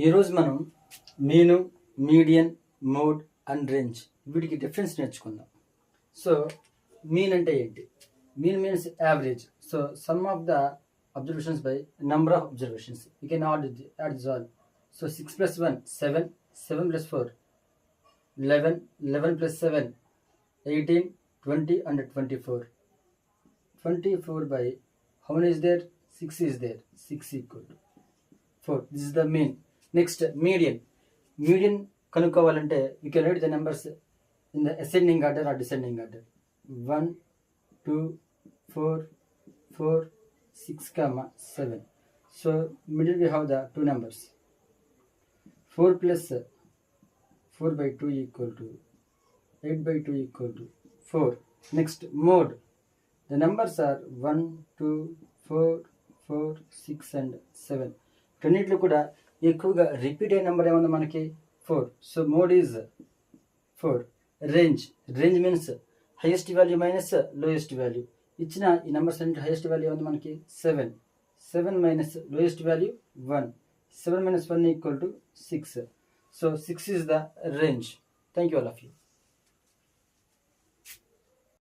ఈరోజు మనం మీను, మీడియన్, మోడ్ అండ్ రేంజ్ వీటికి డిఫరెన్స్ నేర్చుకుందాం. సో మీన్ అంటే ఏంటి? Mean means average. So some of the observations by number of observations. You can add this all. So 6 plus 1 7, 7 plus 4 11, 11 plus 7 18, 20 and 24. 24 by how many is there? 6 is there. 6 equal to 4. This is the mean. Next, median. Median కనుక్కోవాలంటే you can write the numbers in the ascending order or descending order. 1, 2, 4, 4, 6, 7. So middle we have the two numbers. 4 plus 4 by 2 equal to 8 by 2 equal to 4. Next, mode. The numbers are 1, 2, 4, 4, 6 and 7. రెండిట్లో కూడా ఎక్కువగా repeat అయిన number ఏమన్నా మనకి 4. So mode is 4. Range. Range means highest value minus lowest value. ఇచ్చిన ఈ numbers అన్నింటి highest value ఏముంది మనకి 7. 7 minus lowest value 1. 7 minus 1 equal to 6. So 6 is the range. Thank you all of you.